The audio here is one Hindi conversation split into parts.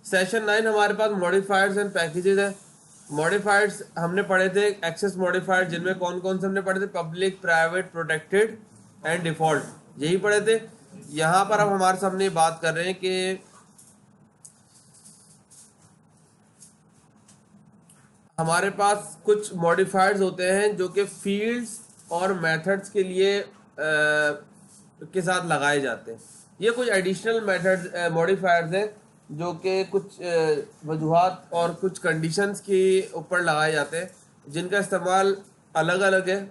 सेशन 9 हमारे पास मॉडिफायर्स एंड पैकेजेस है। मॉडिफायर्स हमने पढ़े थे, एक्सेस मॉडिफायर, जिनमें कौन कौन से हमने पढ़े थे, public, private, protected and default, यही पढ़े थे। यहाँ पर अब हमारे सामने बात कर रहे हैं कि हमारे पास कुछ मॉडिफायर्स होते हैं जो कि फील्ड्स और मेथड्स के लिए के साथ लगाए जाते हैं। ये कुछ एडिशनल मेथड्स मॉडिफायर्स हैं जो कि कुछ वजूहात और कुछ कंडीशंस के ऊपर लगाए जाते हैं, जिनका इस्तेमाल अलग अलग है,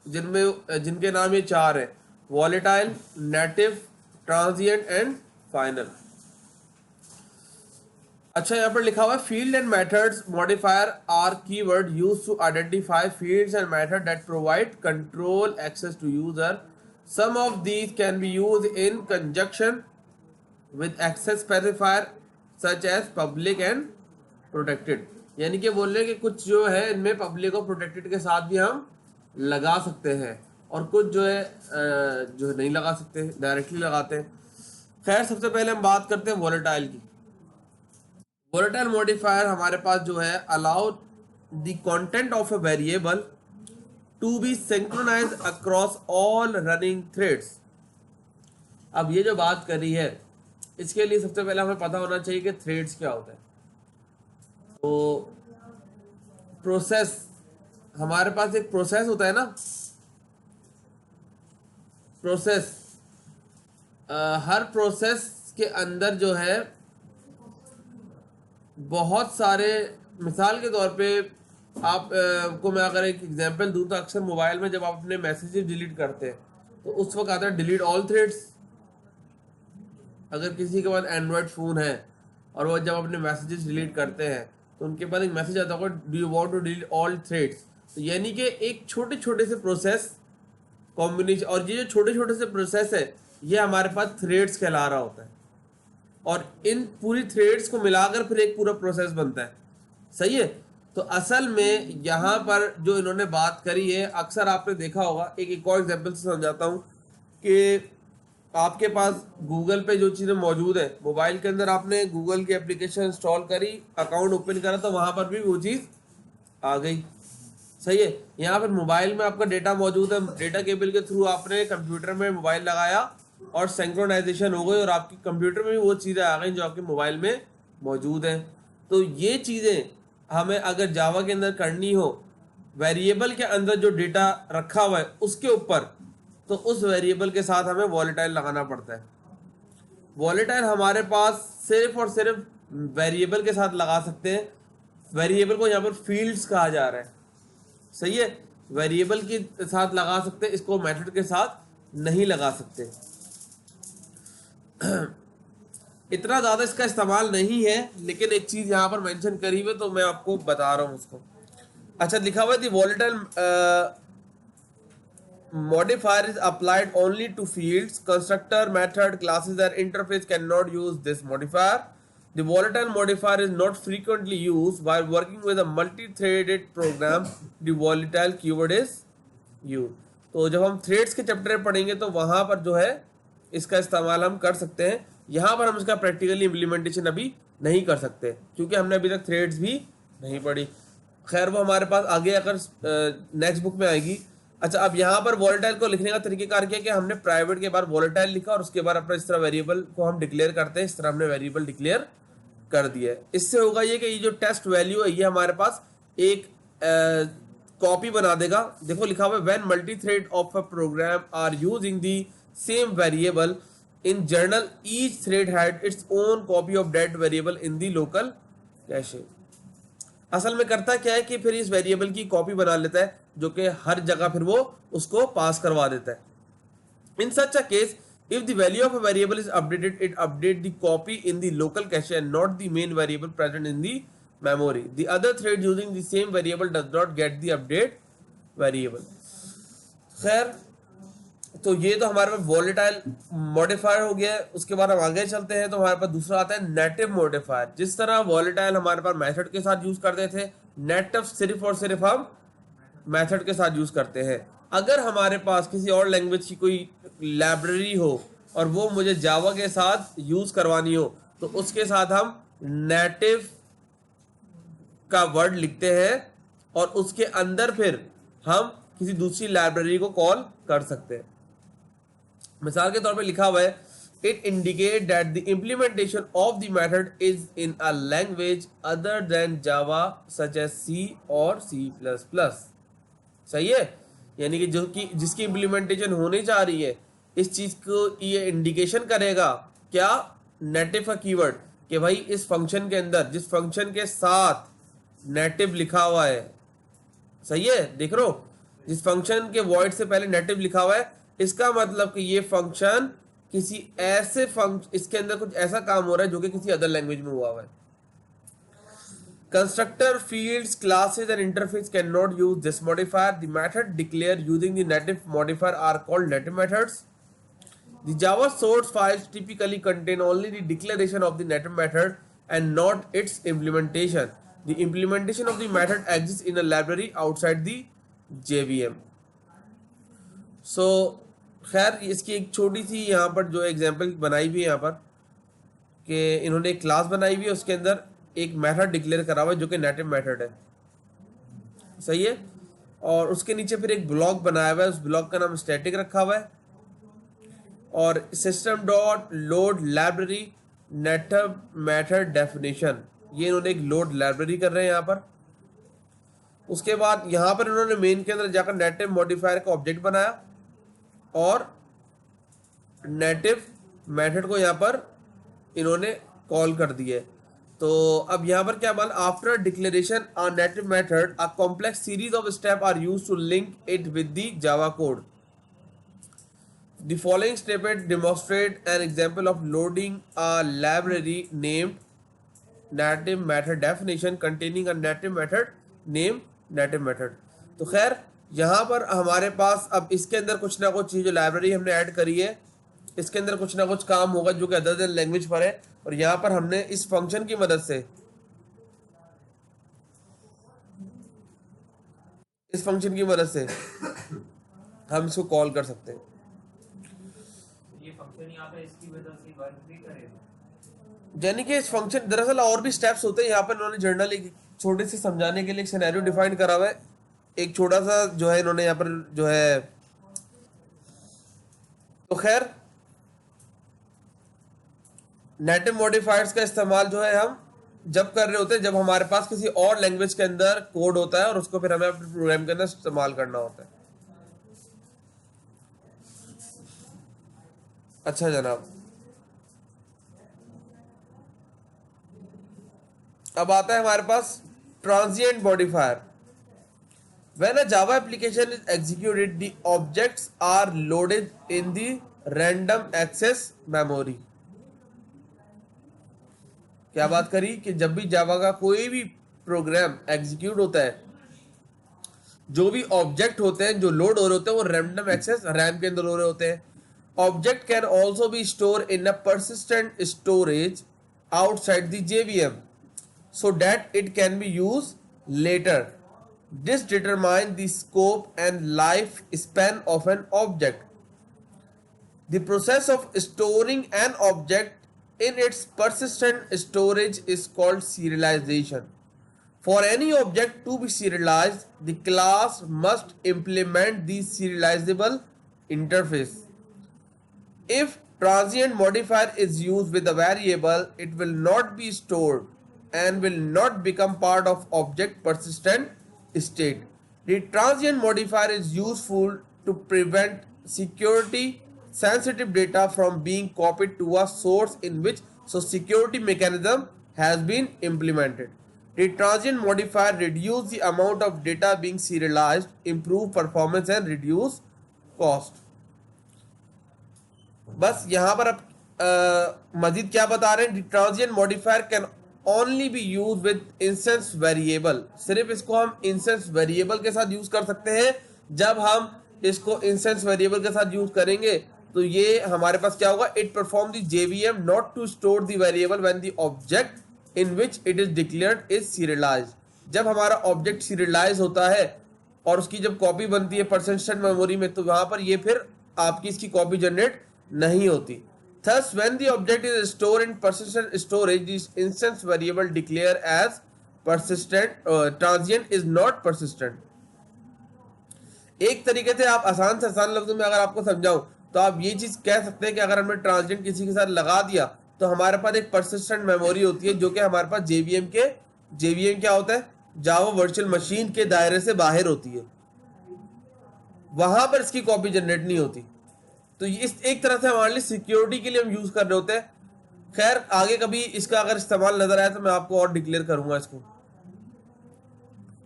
जिनके नाम ये चार हैं: volatile, native, transient and final. अच्छा, यहाँ पर लिखा हुआ है field and methods modifier are keyword used to identify fields and method that provide control access to user. Some of these can be used in conjunction with access specifier such as public and protected. यानी कि बोल रहे हैं कि कुछ जो है इनमें पब्लिक और प्रोटेक्टेड के साथ भी हम लगा सकते हैं, और कुछ जो है नहीं लगा सकते, डायरेक्टली लगाते हैं। खैर, सबसे पहले हम बात करते हैं वॉलेटाइल की। वोलेटाइल मॉडिफायर हमारे पास जो है allow the content of a variable to be synchronize across all running threads. अब ये जो बात करी है, इसके लिए सबसे पहले हमें पता होना चाहिए कि थ्रेड्स क्या होता है। तो प्रोसेस, हमारे पास एक प्रोसेस होता है ना, प्रोसेस, हर प्रोसेस के अंदर जो है बहुत सारे, मिसाल के तौर पे आप को मैं अगर एक एग्जांपल दूं तो अक्सर मोबाइल में जब आप अपने मैसेजेस डिलीट करते हैं तो उस वक्त आता है डिलीट ऑल थ्रेड्स। अगर किसी के पास एंड्रॉयड फ़ोन है और वो जब अपने मैसेजेस डिलीट करते हैं तो उनके पास एक मैसेज आता होगा, do you want to delete all threads. तो यानी कि एक छोटे छोटे से प्रोसेस कॉम्बिनेशन, और ये जो छोटे छोटे से प्रोसेस है ये हमारे पास थ्रेड्स कहला रहा होता है, और इन पूरी थ्रेड्स को मिलाकर फिर एक पूरा प्रोसेस बनता है। सही है। तो असल में यहाँ पर जो इन्होंने बात करी है, अक्सर आपने देखा होगा, एक और एग्जांपल से समझाता हूँ कि आपके पास गूगल पे जो चीज़ें मौजूद है, मोबाइल के अंदर आपने गूगल की एप्लीकेशन इंस्टॉल करी, अकाउंट ओपन करा, तो वहाँ पर भी वो चीज़ आ गई। सही है। यहाँ पर मोबाइल में आपका डेटा मौजूद है, डेटा केबल के थ्रू आपने कंप्यूटर में मोबाइल लगाया और सिंक्रोनाइजेशन हो गई, और आपके कंप्यूटर में भी वो चीज़ें आ गई जो आपके मोबाइल में मौजूद हैं। तो ये चीज़ें हमें अगर जावा के अंदर करनी हो, वेरिएबल के अंदर जो डेटा रखा हुआ है उसके ऊपर, तो उस वेरिएबल के साथ हमें वॉलेटाइल लगाना पड़ता है। वॉलेटाइल हमारे पास सिर्फ और सिर्फ वेरिएबल के साथ लगा सकते हैं। वेरिएबल को यहाँ पर फील्ड्स कहा जा रहा है। सही है। वेरिएबल के साथ लगा सकते हैं, इसको मेथड के साथ नहीं लगा सकते। इतना ज़्यादा इसका इस्तेमाल नहीं है, लेकिन एक चीज़ यहाँ पर मेंशन करी हुई है तो मैं आपको बता रहा हूँ उसको। अच्छा, लिखा हुआ है दी volatile modifier is applied only to fields. Constructor, method, classes or interface cannot use this modifier. The volatile modifier is not frequently used while working with a multi-threaded program. The volatile keyword is used. तो जब हम थ्रेड्स के चैप्टर पढ़ेंगे तो वहाँ पर जो है इसका इस्तेमाल हम कर सकते हैं। यहाँ पर हम इसका प्रैक्टिकली इम्प्लीमेंटेशन अभी नहीं कर सकते क्योंकि हमने अभी तक थ्रेड्स भी नहीं पढ़ी। खैर, वो हमारे पास आगे अगर नेक्स्ट बुक में आएगी। अच्छा, अब यहाँ पर वॉलेटाइल को लिखने का तरीकेकार क्या है कि हमने प्राइवेट के बाद वॉलेटाइल लिखा और उसके बाद अपना इस तरह वेरिएबल को हम डिक्लेयर करते हैं, इस तरह हमने वेरिएबल डिक्लेयर कर दिया है। इससे होगा ये कि ये जो टेस्ट वैल्यू है ये हमारे पास एक कॉपी बना देगा। देखो लिखा हुआ है when multi thread of a program are using the same variable in general each thread had its own copy of that variable in the local cache. असल में करता क्या है कि फिर इस वेरिएबल की कॉपी बना लेता है जो कि हर जगह फिर वो उसको पास करवा देता है। In such a case, if the value of a variable is updated, it updates the copy in the local cache and not the main variable present in the memory. The other thread using the same variable does not get the update variable. खैर, तो ये तो हमारे पास वॉलेटाइल मॉडिफायर हो गया है। उसके बाद हम आगे चलते हैं तो हमारे पास दूसरा आता है नेटिव मॉडिफायर। जिस तरह वॉलेटाइल हमारे पास मेथड के साथ यूज करते थे, नेटिव सिर्फ और सिर्फ हम मेथड के साथ यूज करते हैं। अगर हमारे पास किसी और लैंग्वेज की कोई लाइब्रेरी हो और वो मुझे जावा के साथ यूज करवानी हो तो उसके साथ हम नेटिव का वर्ड लिखते हैं और उसके अंदर फिर हम किसी दूसरी लाइब्रेरी को कॉल कर सकते हैं। मिसाल के तौर पे लिखा हुआ है it indicate that the implementation of the method is in a language other than Java such as C और C++। सही है, यानी कि जो कि जिसकी इम्प्लीमेंटेशन होने जा रही है इस चीज को ये इंडिकेशन करेगा क्या, नेटिव का कीवर्ड, कि भाई इस फंक्शन के अंदर जिस फंक्शन के साथ नेटिव लिखा हुआ है, सही है, देख रहे हो, जिस फंक्शन के वॉइड से पहले नेटिव लिखा हुआ है, इसका मतलब कि ये फंक्शन किसी ऐसे फंक्शन, इसके अंदर कुछ ऐसा काम हो रहा है जो कि किसी अदर लैंग्वेज में हुआ है। Constructor, fields, classes and interface cannot use this modifier. The method declared using the native modifier are called native methods. The Java source files typically contain only the declaration of the native method and not its implementation. The implementation of the method exists in a library outside the JVM. So, खैर इसकी एक छोटी सी यहाँ पर जो एग्जांपल बनाई हुई है यहाँ पर कि इन्होंने एक क्लास बनाई हुई है, उसके अंदर एक मेथड डिक्लेयर करा हुआ है जो कि नेटिव मेथड है, सही है, और उसके नीचे फिर एक ब्लॉक बनाया हुआ है, उस ब्लॉक का नाम स्टैटिक रखा हुआ है और system dot load library native method definition, ये इन्होंने एक लोड लाइब्रेरी कर रहे हैं यहाँ पर। उसके बाद यहाँ पर इन्होंने मेन के अंदर जाकर नेटिव मॉडिफायर का ऑब्जेक्ट बनाया और नेटिव मेथड को यहाँ पर इन्होंने कॉल कर दिया। तो अब यहाँ पर क्या बन, after declaration a native method a complex series of step are used to link it with the Java code. The following snippet demonstrate an example of loading a library named native method definition containing a native method name native method. तो खैर यहाँ पर हमारे पास अब इसके अंदर कुछ ना कुछ जो लाइब्रेरी हमने ऐड करी है इसके अंदर कुछ ना कुछ काम होगा जो कि अदर देन लैंग्वेज पर है, और यहाँ पर हमने इस फंक्शन की मदद से हम इसको कॉल कर सकते हैं। ये फंक्शन यहाँ पे इसकी वजह से वर्क भी करेगा, यानी कि इस फंक्शन दरअसल और भी स्टेप्स होते हैं, यहाँ पर इन्होंने जर्नल एक छोटे से समझाने के लिए एक सिनेरियो डिफाइन करा हुआ है, एक छोटा सा जो है इन्होंने यहाँ पर जो है। तो खैर नेटिव मॉडिफायर्स का इस्तेमाल जो है हम जब कर रहे होते हैं जब हमारे पास किसी और लैंग्वेज के अंदर कोड होता है और उसको फिर हमें अपने प्रोग्राम के अंदर इस्तेमाल करना होता है। अच्छा जनाब, अब आता है हमारे पास transient modifier. When a Java application is executed, the objects are loaded in the random access memory. क्या बात करी कि जब भी जावा का कोई भी प्रोग्राम एग्जीक्यूट होता है जो भी ऑब्जेक्ट होते हैं जो लोड हो रहे होते हैं वो रैंडम एक्सेस रैम के अंदर हो रहे होते हैं। Object can also be store in a persistent storage outside the JVM so that it can be used later. This determines the scope and lifespan of an object. The process of storing an object in its persistent storage is called serialization. For any object to be serialized, the class must implement the serializable interface. If transient modifier is used with a variable, it will not be stored and will not become part of object persistent state. The transient modifier is useful to prevent security sensitive data from being copied to a source in which security mechanism has been implemented. The transient modifier reduce the amount of data being serialized, improve performance and reduce cost. बस यहाँ पर अब मजीद क्या बता रहे हैं, transient modifier can only B use with instance variable. सिर्फ इसको हम इंस्टेंस वेरिएबल के साथ यूज कर सकते हैं। जब हम इसको इंस्टेंस वेरिएबल के साथ यूज करेंगे तो ये हमारे पास क्या होगा, it perform the JVM not to store the variable when the object in which it is declared is serialized. जब हमारा ऑब्जेक्ट सीरियलाइज होता है और उसकी जब कॉपी बनती है परसिस्टेंट मेमोरी में, तो वहां पर ये फिर आपकी इसकी कॉपी जनरेट नहीं होती। Thus, when the object is stored in persistent storage, the instance variable declared as transient is not persistent. एक तरीके से आप आसान से आसान लफ्जों में अगर आपको समझाऊं तो आप ये चीज कह सकते हैं कि अगर हमने ट्रांजिएंट किसी के साथ लगा दिया तो हमारे पास एक परसिस्टेंट मेमोरी होती है जो कि हमारे पास जेवीएम क्या होता है, जावा वर्चुअल मशीन के दायरे से बाहर होती है, वहां पर इसकी कॉपी जनरेट नहीं होती। तो इस एक तरह से हमारे लिए सिक्योरिटी के लिए हम यूज कर रहे होते हैं। खैर आगे कभी इसका अगर इस्तेमाल नजर आया तो मैं आपको और डिक्लेयर करूंगा इसको,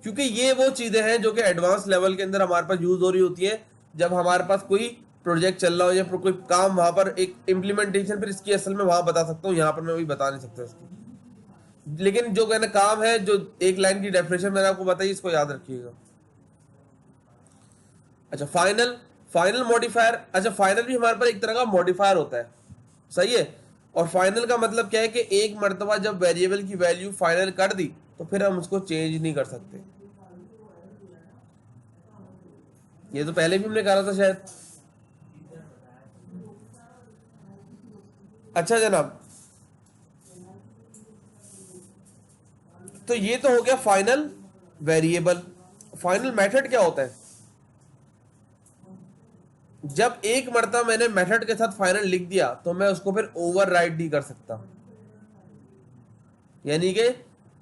क्योंकि ये वो चीजें हैं जो कि एडवांस लेवल के अंदर हमारे पास यूज हो रही होती है जब हमारे पास कोई प्रोजेक्ट चल रहा हो या कोई काम, वहां पर एक इम्प्लीमेंटेशन फिर इसकी असल में वहां बता सकता हूँ, यहाँ पर मैं अभी बता नहीं सकता इसकी। लेकिन जो कहना काम है, जो एक लाइन की डेफिनेशन मैंने आपको बताई, इसको याद रखिएगा। अच्छा, फाइनल मॉडिफायर। अच्छा, फाइनल भी हमारे पास एक तरह का मॉडिफायर होता है, सही है। और फाइनल का मतलब क्या है कि एक मर्तबा जब वेरिएबल की वैल्यू फाइनल कर दी तो फिर हम उसको चेंज नहीं कर सकते। ये तो पहले भी हमने कहा था शायद। अच्छा जनाब, तो ये तो हो गया फाइनल वेरिएबल। फाइनल मेथड क्या होता है? जब एक मर्तबा मैंने मेथड के साथ फाइनल लिख दिया तो मैं उसको फिर ओवरराइड नहीं कर सकता, यानी कि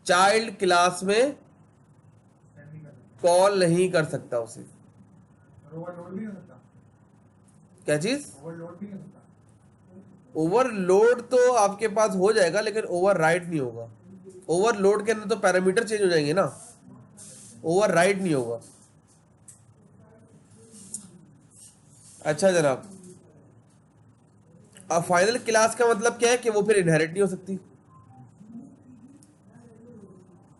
चाइल्ड क्लास में कॉल नहीं कर सकता उसे। ओवरलोड भी नहीं हो सकता। क्या चीज? ओवरलोड भी नहीं हो सकता। ओवरलोड तो आपके पास हो जाएगा लेकिन ओवरराइड नहीं होगा। ओवरलोड के अंदर तो पैरामीटर चेंज हो जाएंगे ना, ओवरराइड नहीं होगा। अच्छा जनाब, अब फाइनल क्लास का मतलब क्या है कि वो फिर इनहेरिट नहीं हो सकती।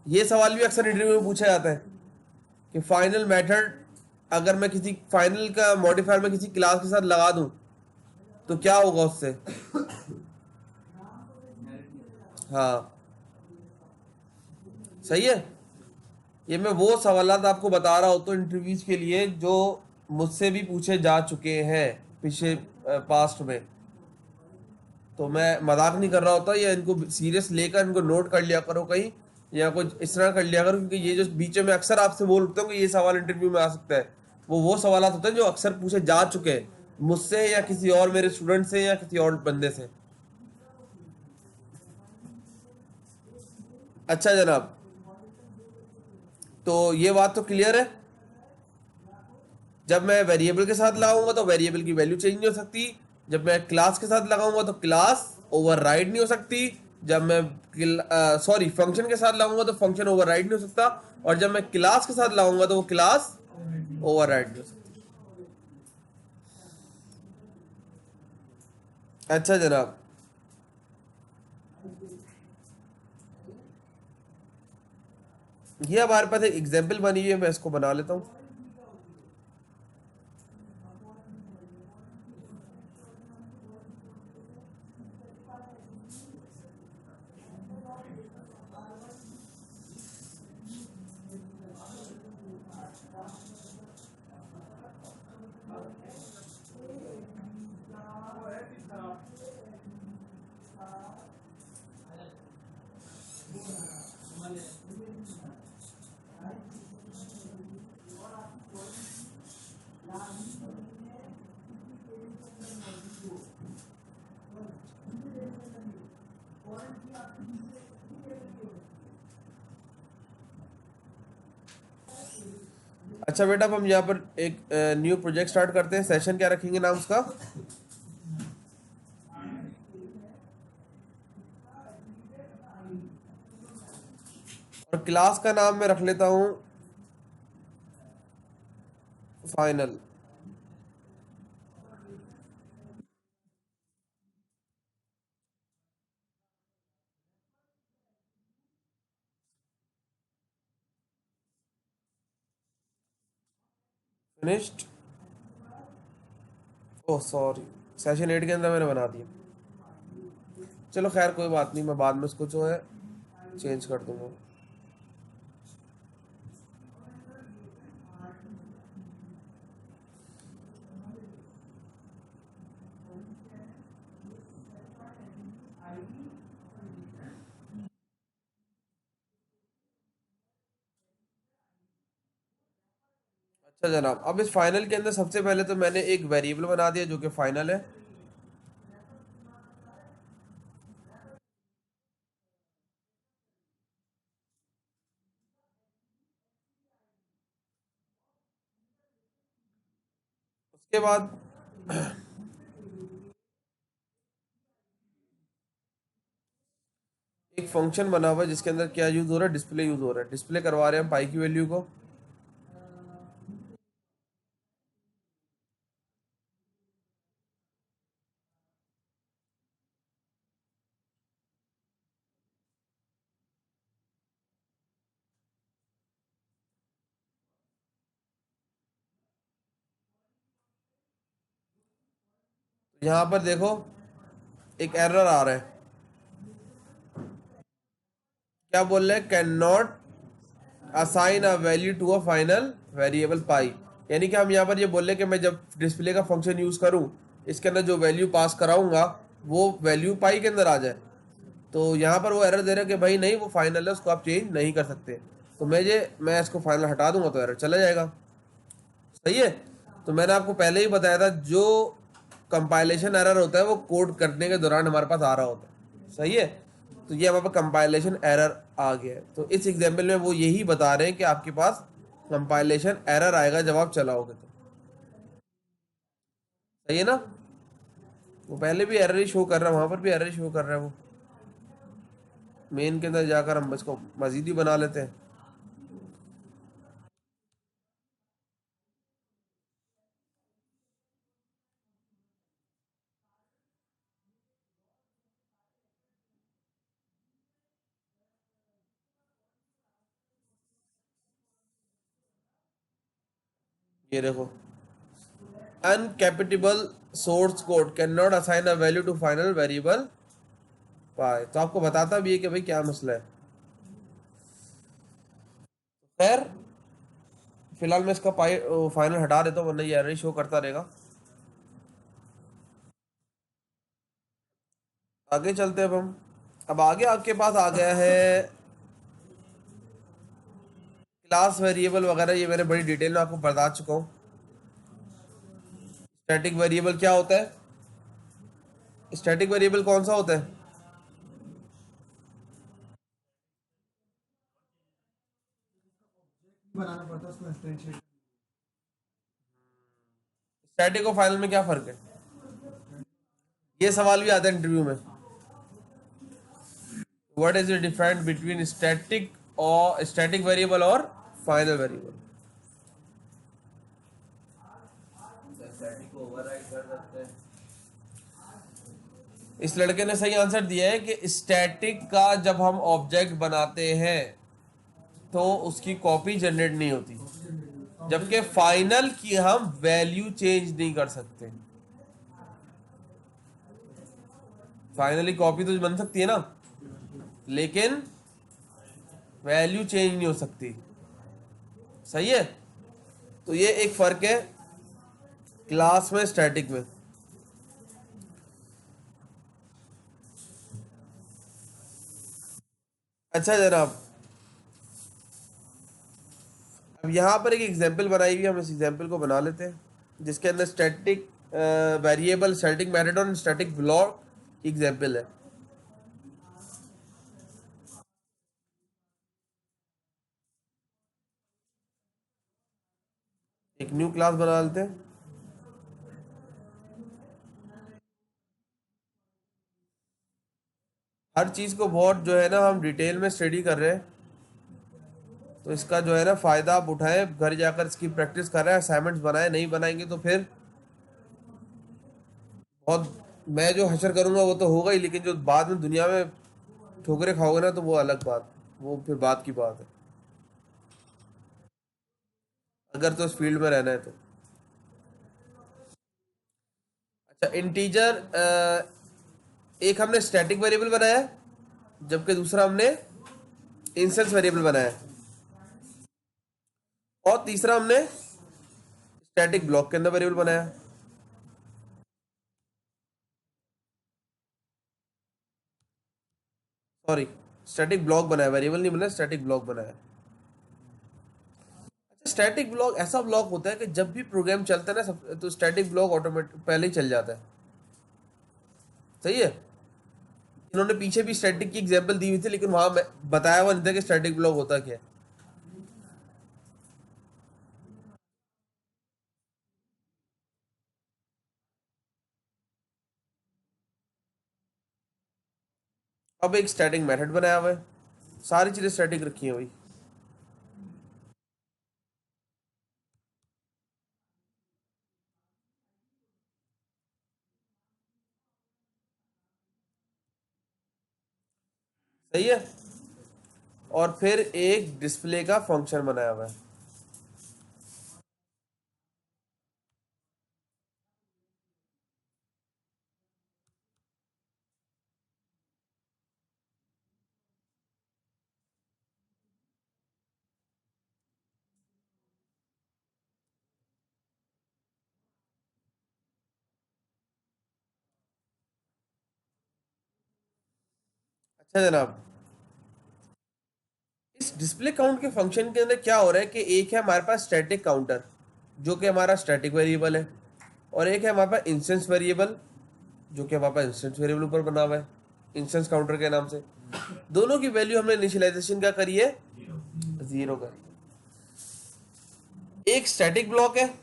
ये सवाल भी अक्सर इंटरव्यू में पूछा जाता है कि फाइनल मेथड अगर मैं किसी फाइनल का मॉडिफायर में किसी क्लास के साथ लगा दूं तो क्या होगा उससे। हाँ, सही है। ये मैं वो सवालात आपको बता रहा हूँ तो इंटरव्यूज के लिए जो मुझसे भी पूछे जा चुके हैं पिछले पास्ट में, तो मैं मजाक नहीं कर रहा होता, या इनको सीरियस लेकर इनको नोट कर लिया करो कहीं, या कुछ इस तरह कर लिया करो, क्योंकि ये जो बीच में अक्सर आपसे बोलते हो कि ये सवाल इंटरव्यू में आ सकता है, वो सवाल होते हैं जो अक्सर पूछे जा चुके हैं मुझसे या किसी और मेरे स्टूडेंट से या किसी और बंदे से। अच्छा जनाब, तो ये बात तो क्लियर है। जब मैं वेरिएबल के साथ लगाऊंगा तो वेरिएबल की वैल्यू चेंज नहीं हो सकती। जब मैं क्लास के साथ लगाऊंगा तो क्लास ओवरराइड नहीं हो सकती। जब मैं फंक्शन के साथ लगाऊंगा तो फंक्शन ओवरराइड नहीं हो सकता। और जब मैं क्लास के साथ लगाऊंगा तो वो क्लास ओवरराइड नहीं हो सकती। अच्छा जनाब, ये हमारे पास एक एग्जाम्पल बनी हुई है, मैं इसको बना लेता हूँ। अच्छा बेटा, अब हम यहाँ पर एक न्यू प्रोजेक्ट स्टार्ट करते हैं। सेशन क्या रखेंगे नाम उसका? और क्लास का नाम मैं रख लेता हूँ final. Finished. Oh sorry, session 8 के अंदर मैंने बना दिया। चलो खैर कोई बात नहीं, मैं बाद में उसको जो है चेंज कर दूंगा। अच्छा जनाब, अब इस फाइनल के अंदर सबसे पहले तो मैंने एक वेरिएबल बना दिया जो कि फाइनल है। उसके बाद एक फंक्शन बना हुआ है जिसके अंदर क्या यूज हो रहा है, डिस्प्ले यूज हो रहा है। डिस्प्ले करवा रहे हैं हम पाई की वैल्यू को। यहाँ पर देखो एक एरर आ रहा है, क्या बोल रहे हैं, can not assign a value to a final variable pi. यानी कि हम यहाँ पर ये बोल रहे हैं कि मैं जब डिस्प्ले का फंक्शन यूज करूँ, इसके अंदर जो वैल्यू पास कराऊंगा वो वैल्यू पाई के अंदर आ जाए। तो यहाँ पर वो एरर दे रहा है कि भाई नहीं, वो फाइनल है, उसको आप चेंज नहीं कर सकते। तो मैं इसको फाइनल हटा दूंगा तो एरर चला जाएगा। सही है। तो मैंने आपको पहले ही बताया था, जो कंपाइलेशन एरर होता है वो कोड करने के दौरान हमारे पास आ रहा होता है। सही है। तो ये हमारे पास कंपाइलेशन एरर आ गया है। तो इस एग्जाम्पल में वो यही बता रहे हैं कि आपके पास कंपाइलेशन एरर आएगा जब आप चलाओगे तो। सही है ना। वो पहले भी एरर ही शो कर रहा है, वहां पर भी एरर ही शो कर रहा है। वो मेन के अंदर जाकर हम इसको मजीद ही बना लेते हैं। ये देखो, uncapable source code cannot assign a value to final variable पाए। तो आपको बताता भी है कि भाई क्या मसला है। खैर, फिलहाल मैं इसका पाई फाइनल हटा देता हूँ, वरना ये एरर शो करता रहेगा। आगे चलते हैं अब हम। अब आगे आपके पास आ गया है क्लास वेरिएबल वगैरह, ये मैंने बड़ी डिटेल में आपको बता चुका हूँ। स्टैटिक वेरिएबल क्या होता है, स्टैटिक वेरिएबल कौन सा होता है? बनाना पड़ता है उसको इंस्टेंशिएट। स्टैटिक और फाइनल में क्या फर्क है, ये सवाल भी आता है इंटरव्यू में। What is the difference between static variable और फाइनल वेरिएबल? स्टैटिक को ओवरराइड कर सकते हैं। इस लड़के ने सही आंसर दिया है कि स्टैटिक का जब हम ऑब्जेक्ट बनाते हैं तो उसकी कॉपी जनरेट नहीं होती, जबकि फाइनल की हम वैल्यू चेंज नहीं कर सकते। फाइनली कॉपी तो बन सकती है ना, लेकिन वैल्यू चेंज नहीं हो सकती। सही है। तो ये एक फर्क है क्लास में स्टैटिक में। अच्छा जनाब, अब यहाँ पर एक एग्जांपल बनाई हुई है, हम इस एग्जांपल को बना लेते हैं जिसके अंदर स्टैटिक वेरिएबल, स्टैटिक मेथड और स्टैटिक ब्लॉक एग्जांपल है। एक न्यू क्लास बना लेते हैं। हर चीज़ को बहुत जो है ना हम डिटेल में स्टडी कर रहे हैं, तो इसका जो है ना फ़ायदा आप उठाएं, घर जाकर इसकी प्रैक्टिस कर रहे हैं, असाइनमेंट्स बनाए, नहीं बनाएंगे तो फिर बहुत, मैं जो हशर करूंगा वो तो होगा ही, लेकिन जो बाद में दुनिया में ठोकरे खाओगे ना तो वो अलग बात, वो फिर बात की बात है, अगर तो इस फील्ड में रहना है तो। अच्छा, इंटीजर एक हमने स्टैटिक वेरिएबल बनाया है, जबकि दूसरा हमने इंस्टेंस वेरिएबल बनाया है, और तीसरा हमने स्टैटिक ब्लॉक के अंदर वेरिएबल बनाया है। सॉरी, स्टैटिक ब्लॉक बनाया, वेरिएबल नहीं बनाया, स्टैटिक ब्लॉक बनाया। अच्छा स्टैटिक ब्लॉक ऐसा ब्लॉक होता है कि जब भी प्रोग्राम चलता है ना तो स्टैटिक ब्लॉक ऑटोमेटिक पहले ही चल जाता है। सही है। इन्होंने पीछे भी स्टैटिक की एग्जांपल दी हुई थी, लेकिन वहां बताया हुआ नहीं था कि स्टैटिक ब्लॉक होता क्या है। अब एक स्टैटिक मेथड बनाया हुआ है, सारी चीजें स्टैटिक रखी है भाई। सही है। और फिर एक डिस्प्ले का फंक्शन बनाया हुआ है। अच्छा जनाब, इस डिस्प्ले काउंट के फंक्शन के अंदर क्या हो रहा है कि एक है हमारे पास स्टैटिक काउंटर जो कि हमारा स्टैटिक वेरिएबल है, और एक है हमारे पास इंस्टेंस वेरिएबल जो कि हमारे पास इंस्टेंस वेरिएबल ऊपर बना हुआ है इंस्टेंस काउंटर के नाम से। दोनों की वैल्यू हमने इनिशियलाइजेशन क्या करी है, 0 करी है। एक स्टैटिक ब्लॉक है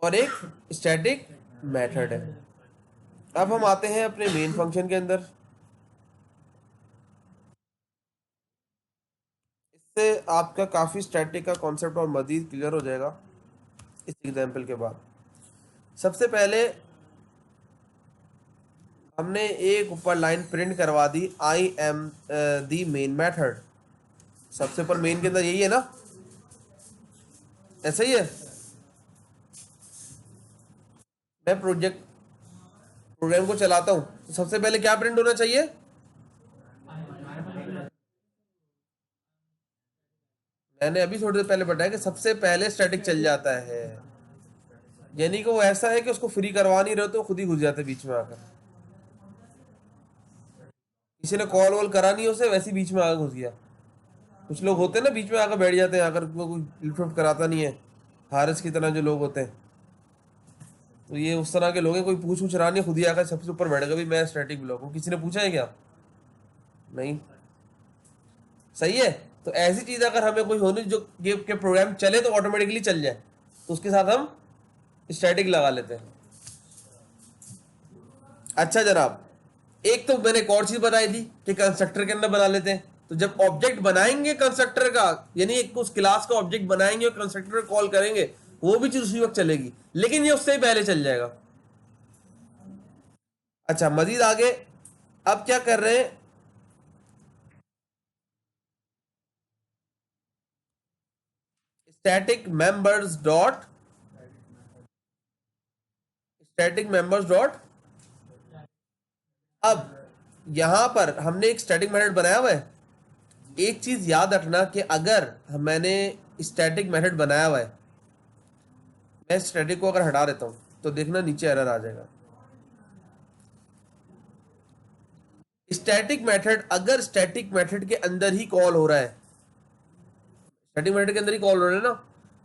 और एक स्टैटिक मेथड है। अब हम आते हैं अपने मेन फंक्शन के अंदर। इससे आपका काफ़ी स्टैटिक का कॉन्सेप्ट और मज़ीद क्लियर हो जाएगा इस एग्जाम्पल के बाद। सबसे पहले हमने एक ऊपर लाइन प्रिंट करवा दी, I am the main method. सबसे ऊपर मेन के अंदर यही है ना, ऐसा ही है। मैं प्रोग्राम को चलाता हूँ तो सबसे पहले क्या प्रिंट होना चाहिए, मैंने अभी थोड़ी देर पहले बताया कि सबसे पहले स्टैटिक चल जाता है। यानी कि वो ऐसा है कि उसको फ्री करवा नहीं रहे तो खुद ही घुस जाते बीच में आकर। किसी ने कॉल वॉल करा नहीं उसे, वैसे ही बीच में आकर घुस गया। कुछ लोग होते हैं ना बीच में आकर बैठ जाते हैं, आकर वो कोई लिफ्ट विफ्ट कराता नहीं है, हारिस की तरह जो लोग होते हैं। तो ये उस तरह के लोग हैं, कोई पूछ पूछ रहा नहीं, खुद ही आकर सबसे ऊपर बैठ गया, भाई मैं स्टैटिक ब्लॉक हूँ। किसी ने पूछा है क्या, नहीं। सही है। तो ऐसी चीज अगर हमें कोई होनी जो गेम के प्रोग्राम चले तो ऑटोमेटिकली चल जाए, तो उसके साथ हम स्टैटिक लगा लेते हैं। अच्छा जनाब, एक तो मैंने एक और चीज बताई थी कि कंस्ट्रक्टर के अंदर बना लेते हैं। तो जब ऑब्जेक्ट बनाएंगे कंस्ट्रक्टर का, यानी एक उस क्लास का ऑब्जेक्ट बनाएंगे और कंस्ट्रक्टर कॉल करेंगे, वो भी चीज उसी वक्त चलेगी, लेकिन ये उससे ही पहले चल जाएगा। अच्छा मजीद आगे, अब क्या कर रहे हैं, static members dot static members dot. अब यहां पर हमने एक स्टैटिक मेथड बनाया हुआ है। एक चीज याद रखना कि अगर मैंने स्टैटिक मेथड बनाया हुआ है, मैं स्टैटिक को अगर हटा देता हूं तो देखना नीचे एरर आ जाएगा। स्टैटिक मेथड अगर स्टैटिक मेथड के अंदर ही कॉल हो रहा है, स्टैटिक मेथड के अंदर ही कॉल हो रहा है ना,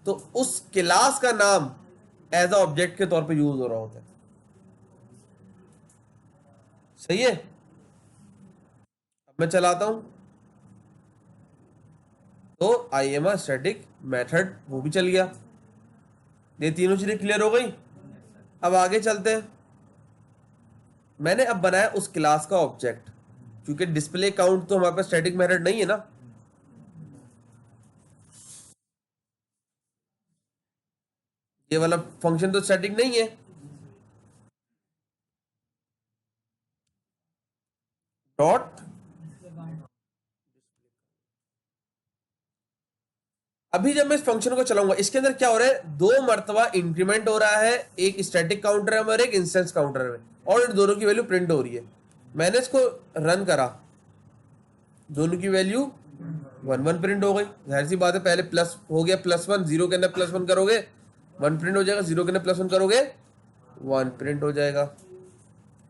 तो उस क्लास का नाम एज अ ऑब्जेक्ट के तौर पे यूज हो रहा होता है। सही है। अब मैं चलाता हूं तो I am a static method, वो भी चल गया। ये तीनों चीजें क्लियर हो गई। अब आगे चलते हैं। मैंने अब बनाया उस क्लास का ऑब्जेक्ट, क्योंकि डिस्प्ले काउंट तो हमारे पास स्टैटिक मेथड नहीं है ना। ये वाला फंक्शन तो स्टैटिक नहीं है। डॉट, अभी जब मैं इस फंक्शन को चलाऊंगा इसके अंदर क्या हो रहा है, दो मर्तबा इंक्रीमेंट हो रहा है, एक स्टैटिक काउंटर है और एक इंस्टेंस काउंटर है, और इन दोनों की वैल्यू प्रिंट हो रही है। मैंने इसको रन करा, दोनों की वैल्यू 1 1 प्रिंट हो गई। जाहिर सी बात है, पहले प्लस हो गया +1, जीरो के अंदर +1 करोगे 1 प्रिंट हो जाएगा, जीरो के अंदर +1 करोगे 1 प्रिंट हो जाएगा।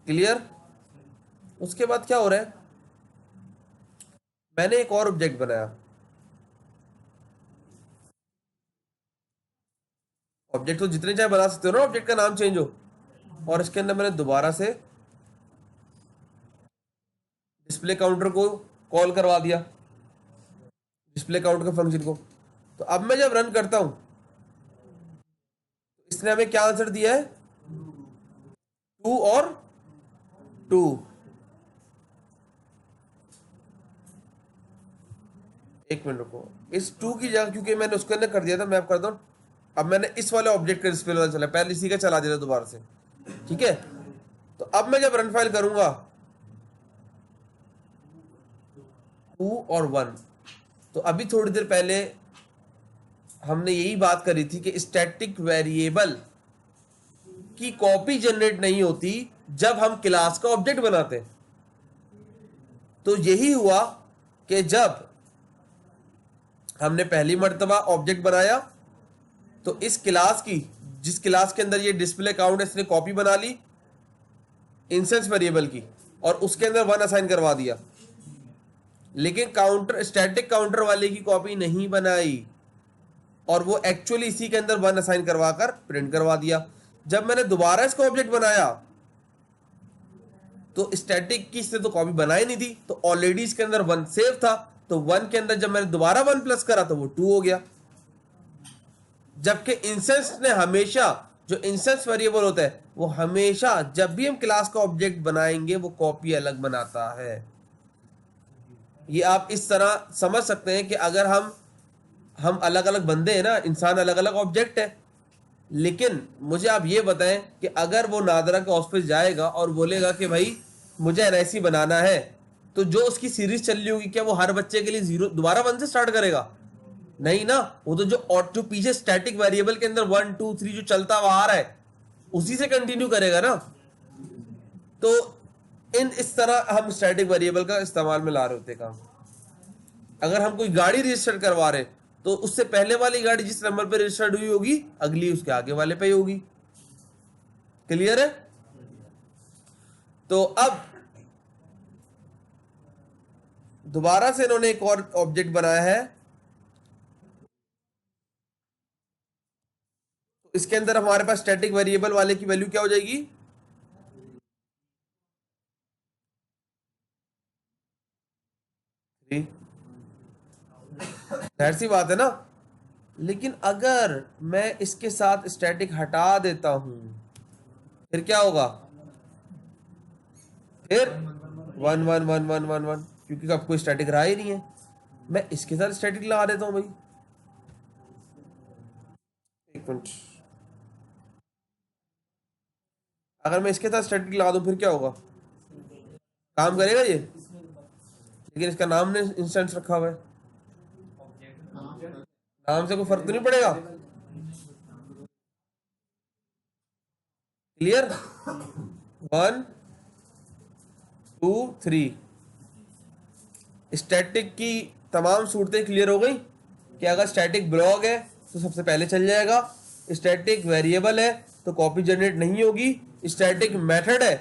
क्लियर। उसके बाद क्या हो रहा है, मैंने एक और ऑब्जेक्ट बनाया, ऑब्जेक्ट तो जितने चाहे बना सकते हो ना, ऑब्जेक्ट का नाम चेंज हो। और इसके अंदर मैंने दोबारा से डिस्प्ले काउंटर को कॉल करवा दिया, डिस्प्ले काउंट के फंक्शन को। तो अब मैं जब रन करता हूं, इसने हमें क्या आंसर दिया है, 2 और 2। एक मिनट रुको, इस 2 की जगह क्योंकि मैंने उसके अंदर कर दिया था, मैं अब करता हूं, अब मैंने इस वाले ऑब्जेक्ट का डिस्प्ले वाला चला, पहले इसी का चला दिया था दोबारा से, ठीक है। तो अब मैं जब रन फाइल करूंगा 2 और 1, तो अभी थोड़ी देर पहले हमने यही बात करी थी कि स्टैटिक वेरिएबल की कॉपी जनरेट नहीं होती जब हम क्लास का ऑब्जेक्ट बनाते हैं। तो यही हुआ कि जब हमने पहली मर्तबा ऑब्जेक्ट बनाया, तो इस क्लास की, जिस क्लास के अंदर ये डिस्प्ले काउंट है, इसने कॉपी बना ली इंस्टेंस वेरिएबल की और उसके अंदर 1 असाइन करवा दिया। लेकिन काउंटर, स्टैटिक काउंटर वाले की कॉपी नहीं बनाई और वो एक्चुअली इसी के अंदर 1 असाइन करवाकर प्रिंट करवा दिया। जब मैंने दोबारा इसको ऑब्जेक्ट बनाया तो स्टैटिक की इसने तो कॉपी बनाई नहीं थी, तो ऑलरेडी इसके अंदर 1 सेव था, तो 1 के अंदर जब मैंने दोबारा 1 प्लस करा तो वो 2 हो गया। जबकि इंस्टेंस ने हमेशा, जो इंस्टेंस वेरिएबल होता है वो हमेशा जब भी हम क्लास का ऑब्जेक्ट बनाएंगे वो कॉपी अलग बनाता है। ये आप इस तरह समझ सकते हैं कि अगर हम अलग अलग बंदे हैं ना, इंसान अलग अलग ऑब्जेक्ट है, लेकिन मुझे आप ये बताएं कि अगर वो नादरा के ऑफिस जाएगा और बोलेगा कि भाई मुझे एनआईसी बनाना है, तो जो उसकी सीरीज चल रही होगी क्या वो हर बच्चे के लिए 0 दोबारा 1 से स्टार्ट करेगा? नहीं ना, वो तो जो पीछे स्टैटिक वेरिएबल के अंदर 1 2 3 जो चलता हुआ आ रहा है उसी से कंटिन्यू करेगा ना। तो इस तरह हम स्टैटिक वेरिएबल का इस्तेमाल में ला रहे होते काम। अगर हम कोई गाड़ी रजिस्टर करवा रहे तो उससे पहले वाली गाड़ी जिस नंबर पे रजिस्टर्ड हुई होगी अगली उसके आगे वाले पे ही होगी। क्लियर है? तो अब दोबारा से इन्होंने एक और ऑब्जेक्ट बनाया है, तो इसके अंदर हमारे पास स्टैटिक वेरिएबल वाले की वैल्यू क्या हो जाएगी, जाहिर सी बात है ना। लेकिन अगर मैं इसके साथ स्टैटिक हटा देता हूं फिर क्या होगा, फिर 1 1 1 1 1 1, क्योंकि अब कोई स्टैटिक रहा ही नहीं है। मैं इसके साथ स्टैटिक लगा देता हूं भाई, एक मिनट, अगर मैं इसके साथ स्टैटिक लगा दूं फिर क्या होगा, काम करेगा ये? लेकिन इसका नाम ने इंस्टेंस रखा हुआ है, नाम से कोई फर्क तो नहीं पड़ेगा। क्लियर? 1 2 3 स्टैटिक की तमाम सूरतें क्लियर हो गई कि अगर स्टैटिक ब्लॉक है तो सबसे पहले चल जाएगा, स्टैटिक वेरिएबल है तो कॉपी जनरेट नहीं होगी, स्टैटिक मेथड है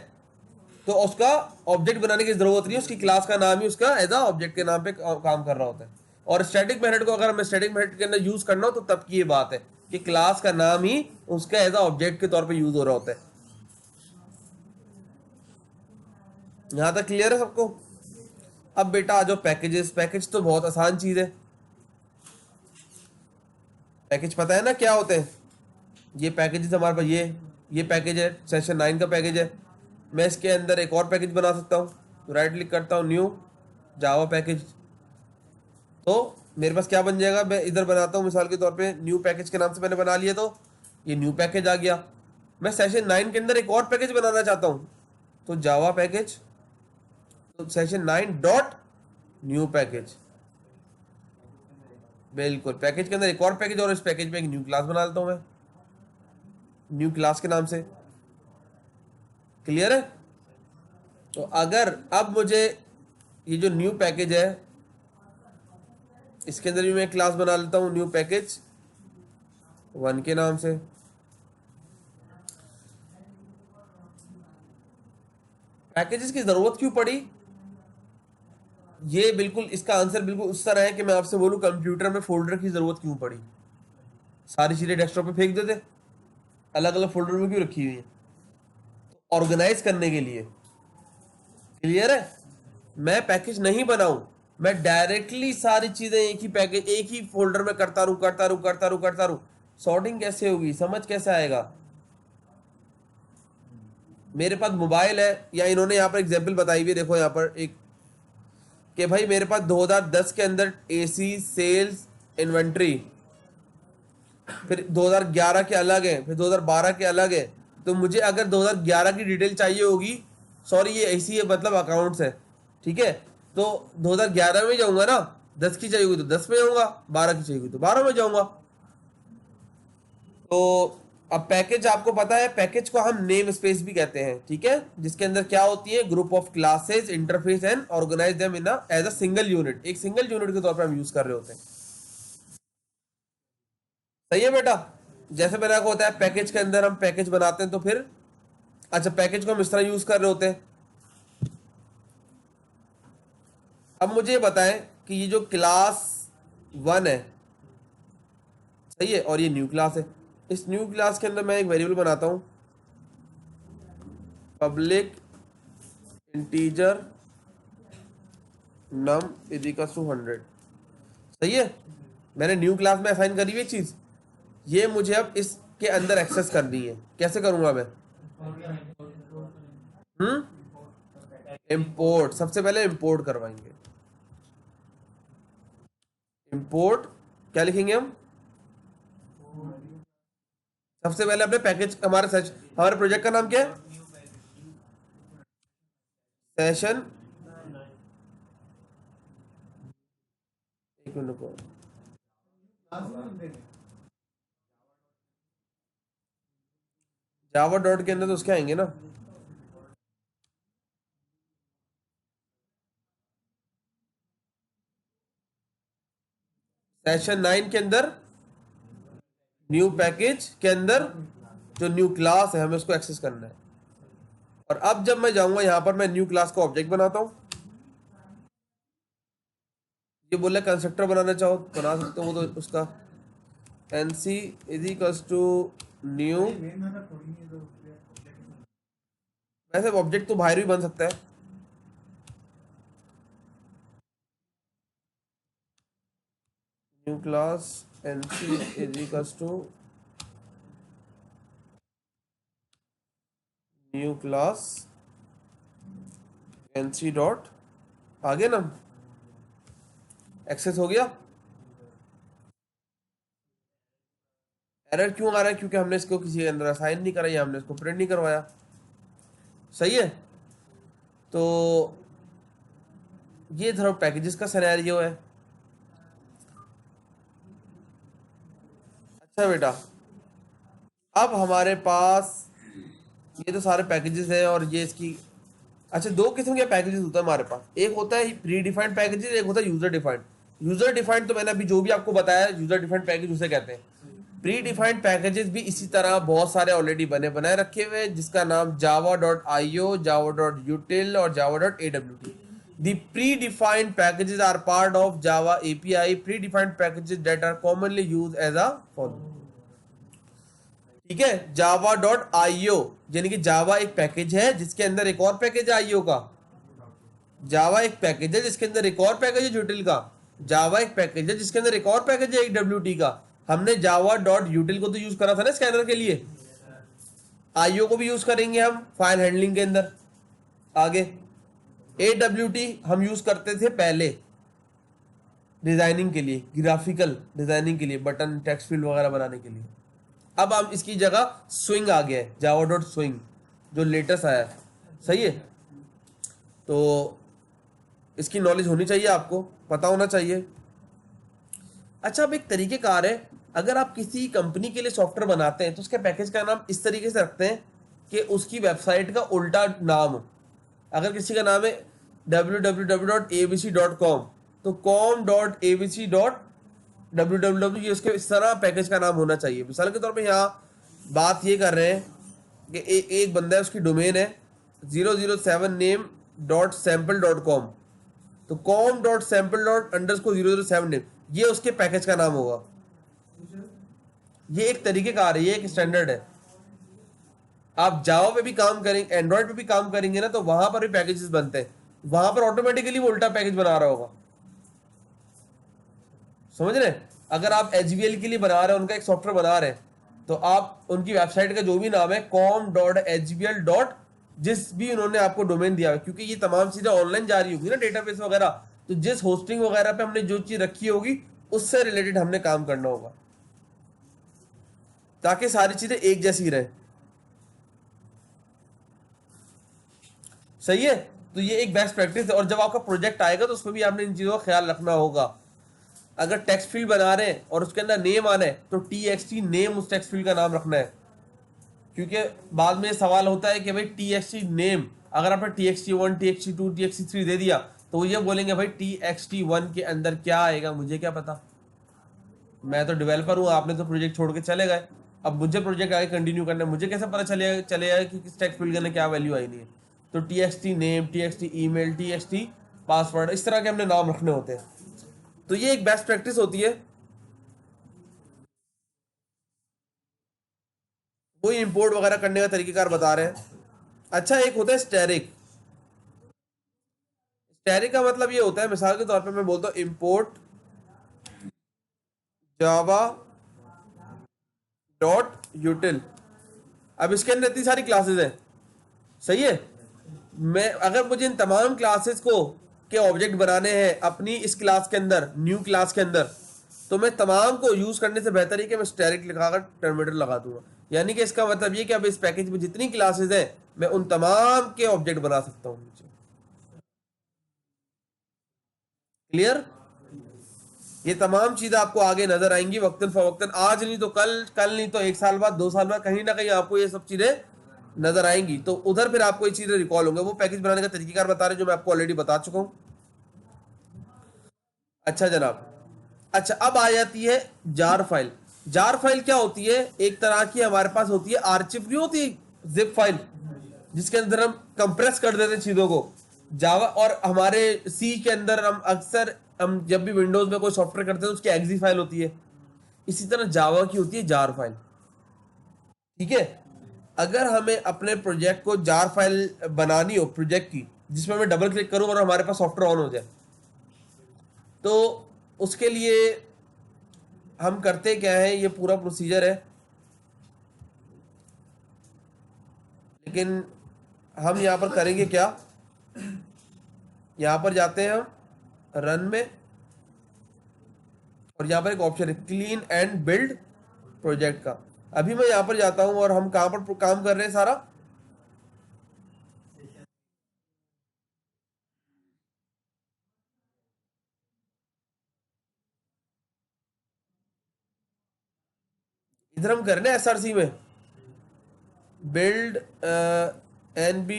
तो उसका ऑब्जेक्ट बनाने की जरूरत नहीं है, उसकी क्लास का नाम ही उसका एज ऑब्जेक्ट के नाम पे काम कर रहा होता है। और स्टैटिक मेथड को अगर हमें स्टैटिक मेथड के अंदर यूज करना हो तो तब की ये बात है कि क्लास का नाम ही उसका एज ऑब्जेक्ट के तौर पे यूज हो रहा होता है। यहां तक क्लियर है सबको? अब बेटा आ जाओ पैकेजेस। पैकेज तो बहुत आसान चीज है, पैकेज पता है ना क्या होते हैं। ये पैकेजेस हमारे पास, ये पैकेज है, सेशन 9 का पैकेज है। मैं इसके अंदर एक और पैकेज बना सकता हूँ, तो राइट क्लिक करता हूँ, न्यू जावा पैकेज, तो मेरे पास क्या बन जाएगा, मैं इधर बनाता हूँ मिसाल के तौर पे न्यू पैकेज के नाम से मैंने बना लिया, तो ये न्यू पैकेज आ गया। मैं सेशन 9 के अंदर एक और पैकेज बनाना चाहता हूँ, तो जावा पैकेज, तो सेशन 9 डॉट न्यू पैकेज, बिल्कुल पैकेज के अंदर एक और पैकेज, और इस पैकेज में एक न्यू क्लास बना लेता हूँ मैं न्यू क्लास के नाम से। क्लियर है? तो अगर अब मुझे ये जो न्यू पैकेज है इसके अंदर भी मैं क्लास बना लेता हूं न्यू पैकेज 1 के नाम से। पैकेजेस की जरूरत क्यों पड़ी, ये बिल्कुल इसका आंसर बिल्कुल उस तरह है कि मैं आपसे बोलूं कंप्यूटर में फोल्डर की जरूरत क्यों पड़ी, सारी चीजें डेस्कटॉप पे फेंक देते, अलग अलग फोल्डर में क्यों रखी हुई है? ऑर्गेनाइज करने के लिए। क्लियर है? मैं पैकेज नहीं बनाऊं, मैं डायरेक्टली सारी चीजें एक ही पैकेज एक ही फोल्डर में करता रहूं करता रहूं करता रहूं करता रहूं। सॉर्टिंग कैसे होगी, समझ कैसे आएगा? मेरे पास मोबाइल है, या इन्होंने यहाँ पर एग्जांपल बताई हुई है, देखो यहाँ पर एक कि भाई मेरे पास 2010 के अंदर एसी सेल्स इन्वेंट्री, फिर 2011 के अलग है, फिर 2012 के अलग है। तो मुझे अगर 2011 की डिटेल चाहिए होगी, सॉरी ये ऐसी है मतलब अकाउंट्स है, ठीक है, तो 2011 में जाऊंगा ना, 10 की चाहिए होगी तो 10 में जाऊंगा, 12 की चाहिए होगी तो 12 में जाऊंगा। तो अब पैकेज आपको पता है, पैकेज को हम नेम स्पेस भी कहते हैं, ठीक है, जिसके अंदर क्या होती है, group of classes interface and organize them in as a single unit, एक सिंगल यूनिट के तौर पर हम यूज कर रहे होते हैं। सही है बेटा? जैसे मैंने आपको बताया पैकेज के अंदर हम पैकेज बनाते हैं, तो फिर अच्छा पैकेज को हम इस तरह यूज कर रहे होते हैं। अब मुझे ये बताएं कि ये जो क्लास 1 है, सही है, और ये न्यू क्लास है, इस न्यू क्लास के अंदर मैं एक वेरिएबल बनाता हूं, public integer num is equal to 100। सही है, मैंने न्यू क्लास में असाइन करी हुई एक चीज, ये मुझे अब इसके अंदर एक्सेस करनी है। कैसे करूंगा मैं? इंपोर्ट, सबसे पहले इंपोर्ट करवाएंगे। इंपोर्ट क्या लिखेंगे हम? सबसे पहले अपने पैकेज, हमारे प्रोजेक्ट का नाम क्या है? सेशन, एक मिनट को, जावा डॉट के अंदर तो उसके आएंगे ना, सेशन 9 के अंदर न्यू पैकेज के अंदर जो न्यू क्लास है हमें उसको एक्सेस करना है। और अब जब मैं जाऊंगा यहां पर, मैं न्यू क्लास का ऑब्जेक्ट बनाता हूं। ये बोले कंस्ट्रक्टर बनाना चाहो तो बना सकते हो, वो तो उसका NC is equals to new, वैसे ऑब्जेक्ट तो बाहर भी बन सकता है। New class NC is equals to new class NC dot, आगे ना एक्सेस हो गया। एरर क्यों आ रहा है? क्योंकि हमने इसको किसी के अंदर असाइन नहीं करा या हमने इसको प्रिंट नहीं करवाया। सही है, तो ये थोड़ा पैकेजेस का सिनेरियो है। अच्छा बेटा, अब हमारे पास ये तो सारे पैकेजेस हैं और ये इसकी, अच्छा दो किस्म के पैकेजेस होता है हमारे पास, एक होता है प्री डिफाइंड पैकेजेस, एक होता है यूजर डिफाइंड। यूजर डिफाइंड तो मैंने अभी जो भी आपको बताया, यूजर डिफाइंड पैकेज उसे कहते हैं। प्री डिफाइंड पैकेजेस भी इसी तरह बहुत सारे ऑलरेडी बनाए रखे हुए हैं, जिसका नाम java.io, java.util और java.awt। The predefined packages are part of Java API. Predefined packages that are commonly used as a follow। ठीक है, java.io यानी कि जावा एक पैकेज है जिसके अंदर एक और पैकेज है io का। जावा एक पैकेज है जिसके अंदर एक और पैकेज है यूटिल का। जावा एक पैकेज है जिसके अंदर एक और पैकेज है AWT का। हमने java.util को तो यूज करा था ना स्कैनर के लिए, io को भी यूज करेंगे हम फाइल हैंडलिंग के अंदर आगे। AWT हम यूज करते थे पहले डिजाइनिंग के लिए, ग्राफिकल डिजाइनिंग के लिए, बटन टेक्स्ट फील्ड वगैरह बनाने के लिए। अब हम इसकी जगह स्विंग आ गया है, java.swing जो लेटेस्ट आया है। सही है, तो इसकी नॉलेज होनी चाहिए, आपको पता होना चाहिए। अच्छा, अब एक तरीकेकार है, अगर आप किसी कंपनी के लिए सॉफ्टवेयर बनाते हैं तो उसके पैकेज का नाम इस तरीके से रखते हैं कि उसकी वेबसाइट का उल्टा नाम हो। अगर किसी का नाम है www.abc.com तो com.abc.www ये उसके इस तरह पैकेज का नाम होना चाहिए। मिसाल के तौर पे यहाँ बात ये कर रहे हैं कि एक बंदा है, उसकी डोमेन है 007 name.sample.com, तो com.sample._007 name ये उसके पैकेज का नाम होगा। ये एक तरीके का आ रही है, एक स्टैंडर्ड है। आप जावा पे भी काम करेंगे, एंड्रॉइड पे भी काम करेंगे ना, तो वहां पर भी पैकेजेस बनते हैं, वहां पर ऑटोमेटिकली वो उल्टा पैकेज बना रहा होगा, समझ रहे हैं? अगर आप HBL के लिए बना रहे हैं, उनका एक सॉफ्टवेयर बना रहे हैं, तो आप उनकी वेबसाइट का जो भी नाम है com.hbl. जिस भी उन्होंने आपको डोमेन दिया है, क्योंकि ये तमाम चीजें ऑनलाइन जा रही होगी ना, डेटाबेस वगैरह, तो जिस होस्टिंग वगैरह पे हमने जो चीज रखी होगी उससे रिलेटेड हमने काम करना होगा, ताकि सारी चीजें एक जैसी रहे। सही है? तो ये एक बेस्ट प्रैक्टिस है, और जब आपका प्रोजेक्ट आएगा तो उसमें भी आपने इन चीजों का ख्याल रखना होगा। अगर टेक्स्ट फील्ड बना रहे हैं और उसके अंदर नेम आना है, तो TXT नेम उस टेक्स्ट फील्ड का नाम रखना है, क्योंकि बाद में सवाल होता है कि भाई TXT नेम, अगर आपने TXT1, TXT2, TXT3 दे दिया, तो वो ये बोलेंगे भाई TXT1 के अंदर क्या आएगा, मुझे क्या पता, मैं तो डेवलपर हूँ, आपने तो प्रोजेक्ट छोड़ के चले गए, अब मुझे प्रोजेक्ट आगे कंटिन्यू करना है, मुझे कैसे पता चलेगा कि किस टेक्स्ट फील्ड के अंदर क्या वैल्यू आई नहीं है। तो TXT name, TXT email, TXT password, इस तरह के हमने नाम रखने होते हैं। तो ये एक बेस्ट प्रैक्टिस होती है। वही इंपोर्ट वगैरह करने का तरीकेकार बता रहे हैं। अच्छा, एक होता है स्टैरिक। स्टैरिक का मतलब ये होता है, मिसाल के तौर पे मैं बोलता हूँ इंपोर्ट जावा डॉट यूटिल। अब इसके अंदर इतनी सारी क्लासेस हैं, सही है? मैं अगर मुझे इन तमाम क्लासेस को के ऑब्जेक्ट बनाने हैं अपनी इस क्लास के अंदर, न्यू क्लास के अंदर, तो मैं तमाम को यूज करने से बेहतर है कि मैं स्टैरिक लिखाकर टर्मिनेटर लगा दूंगा। यानी कि इसका मतलब ये कि अब इस पैकेज में जितनी क्लासेस हैं, मैं उन तमाम के ऑब्जेक्ट बना सकता हूँ नीचे। क्लियर? ये तमाम चीजें आपको आगे नजर आएंगी वक्तन फवक्तन, आज नहीं तो कल, कल नहीं तो 1 साल बाद, 2 साल बाद, कहीं ना कहीं आपको ये सब चीजें नजर आएंगी। तो उधर फिर आपको ये चीजें रिकॉल होंगे। वो पैकेज बनाने का तरीकेकार बता रहे हैं जो मैं आपको ऑलरेडी बता चुका हूं। अच्छा जनाब, अच्छा अब आ जाती है जार फाइल। जार फाइल क्या होती है? एक तरह की हमारे पास होती है आर्चिव, नहीं होती जिप फाइल, जिसके अंदर हम कंप्रेस कर देते हैं चीजों को। जावा और हमारे सी के अंदर हम जब भी विंडोज में कोई सॉफ्टवेयर करते हैं तो उसकी एक्जी फाइल होती है। इसी तरह जावा की होती है जार फाइल। ठीक है? अगर हमें अपने प्रोजेक्ट को जार फाइल बनानी हो प्रोजेक्ट की, जिसमें मैं डबल क्लिक करूं और हमारे पास सॉफ्टवेयर ऑन हो जाए, तो उसके लिए हम करते क्या है, ये पूरा प्रोसीजर है, लेकिन हम यहां पर करेंगे क्या, यहां पर जाते हैं हम रन में, और यहां पर एक ऑप्शन है क्लीन एंड बिल्ड प्रोजेक्ट का। अभी मैं यहां पर जाता हूं, और हम कहां पर काम कर रहे हैं सारा, इधर हम कर रहे हैं SRC में बिल्ड NB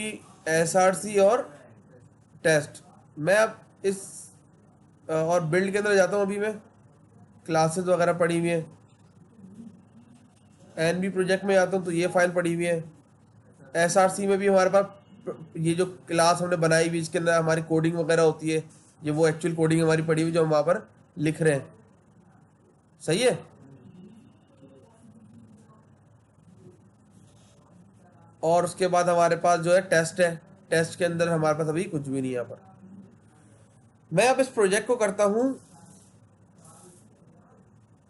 SRC और टेस्ट। मैं अब इस और बिल्ड के अंदर जाता हूं, अभी मैं क्लासेस वगैरह पड़ी हुई है, NB प्रोजेक्ट में जाता हूं तो ये फाइल पड़ी हुई है। SRC में भी हमारे पास ये जो क्लास हमने बनाई हुई, इसके अंदर हमारी कोडिंग वगैरह होती है, ये वो एक्चुअल कोडिंग हमारी पड़ी हुई जो हम वहां पर लिख रहे हैं। सही है? और उसके बाद हमारे पास जो है टेस्ट है, टेस्ट के अंदर हमारे पास अभी कुछ भी नहीं है यहाँ पर। मैं अब इस प्रोजेक्ट को करता हूं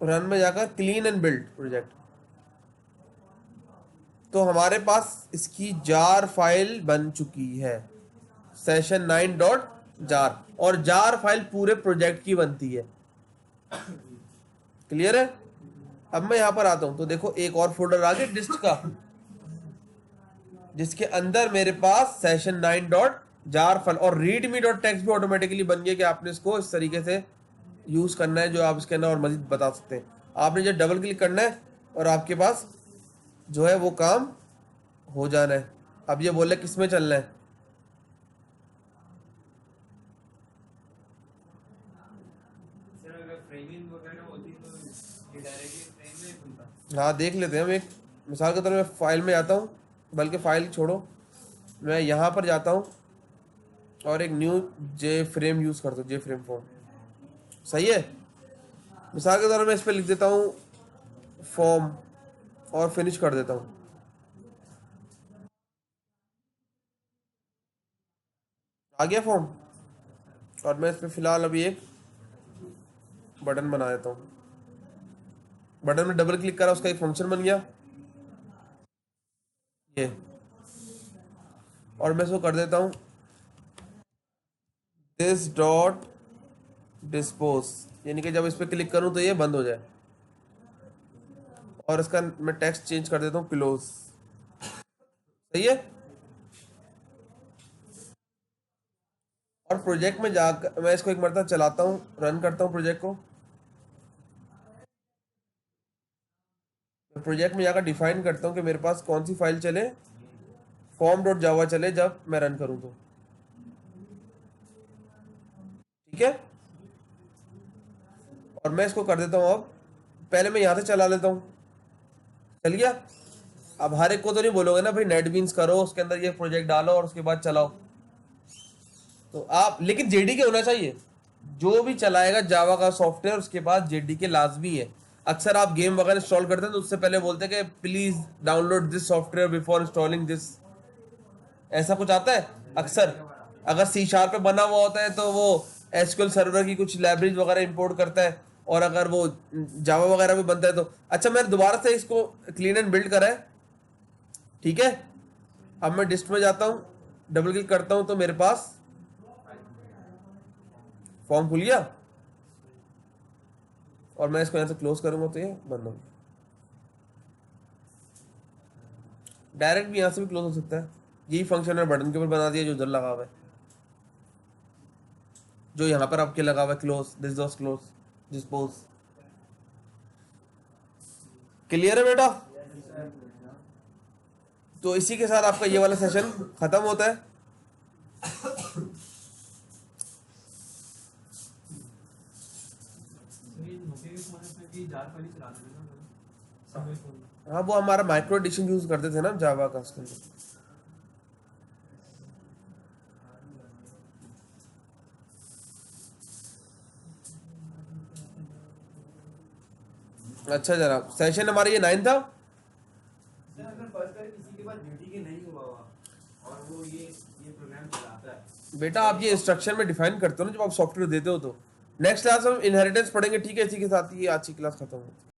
रन में जाकर क्लीन एंड बिल्ड प्रोजेक्ट, तो हमारे पास इसकी जार फाइल बन चुकी है session9.jar, और जार फाइल पूरे प्रोजेक्ट की बनती है। क्लियर है? अब मैं यहां पर आता हूं तो देखो एक और फोल्डर आ गया डिस्ट का, जिसके अंदर मेरे पास session9.jar फाइल और readme.txt भी ऑटोमेटिकली बन गया कि आपने इसको इस तरीके से यूज करना है, जो आप इसके अंदर और मजीद बता सकते हैं। आपने जो डबल क्लिक करना है और आपके पास जो है वो काम हो जाना है। अब ये बोले किस में चलना है, सर अगर फ्रेमिंग वगैरह होती तो ये डायरेक्टली फ्रेम में खुलता। हाँ देख लेते हैं हम। एक मिसाल के तौर पर मैं फाइल में आता हूँ, बल्कि फाइल छोड़ो, मैं यहाँ पर जाता हूँ और एक न्यू जे फ्रेम यूज करता हूँ, जे फ्रेम फॉर्म। सही है? मिसाल के तौर पर मैं इस पर लिख देता हूँ फॉर्म और फिनिश कर देता हूँ। आ गया फॉर्म। और मैं इस पर फिलहाल अभी एक बटन बना देता हूँ। बटन में डबल क्लिक करा, उसका एक फंक्शन बन गया ये। और मैं इसको कर देता हूँ दिस डॉट डिस्पोज, यानी कि जब इस पर क्लिक करूँ तो ये बंद हो जाए। और इसका मैं टेक्स्ट चेंज कर देता हूँ क्लोज। सही है। और प्रोजेक्ट में जाकर मैं इसको एक मरतबा चलाता हूँ, रन करता हूँ प्रोजेक्ट को। प्रोजेक्ट में जाकर डिफाइन करता हूँ कि मेरे पास कौन सी फाइल चले, फॉर्म डॉट जावा चले जब मैं रन करूँ तो। ठीक है। और मैं इसको कर देता हूँ, अब पहले मैं यहाँ से चला लेता हूँ। चल गया। अब हर एक को तो नहीं बोलोगे ना भाई नेटबीन्स करो, उसके अंदर ये प्रोजेक्ट डालो और उसके बाद चलाओ। तो आप, लेकिन जेडीके होना चाहिए। जो भी चलाएगा जावा का सॉफ्टवेयर उसके पास जेडीके लाजमी है। अक्सर आप गेम वगैरह इंस्टॉल करते हैं तो उससे पहले बोलते हैं कि please download this software before installing this, ऐसा कुछ आता है अक्सर। अगर सी शार्प पे बना हुआ होता है तो वो एसक्यूएल सर्वर की कुछ लाइब्रेरीज वगैरह इंपोर्ट करता है, और अगर वो जावा वगैरह में बनता है तो। अच्छा, मैंने दोबारा से इसको क्लीन एंड बिल्ड करा है। ठीक है। अब मैं डिस्ट में जाता हूँ, डबल क्लिक करता हूँ तो मेरे पास फॉर्म खुल गया। और मैं इसको यहाँ से क्लोज करूंगा तो ये बंद हो गया। डायरेक्ट भी यहाँ से भी क्लोज हो सकता है। यही फंक्शन है बटन के ऊपर बना दिया जो उधर लगा हुआ है, जो यहाँ पर आपके लगा हुआ है, close this dot close dispose. Clear है बेटा। तो इसी के साथ आपका ये वाला सेशन खत्म होता है। हाँ, वो हमारा माइक्रो एडिशन यूज करते थे ना जावा का उसके अंदर। अच्छा जनाब, सेशन हमारा ये 9 था। सर अगर फर्स्ट बार किसी के पास जेडीके नहीं हुआ हुआ और वो ये प्रोग्राम चलाता है, बेटा आप ये इंस्ट्रक्शन में डिफाइन करते हो ना जब आप सॉफ्टवेयर देते हो तो। नेक्स्ट क्लास हम इनहेरिटेंस पढ़ेंगे। ठीक है, इसी के साथ ही आज की क्लास खत्म होती है।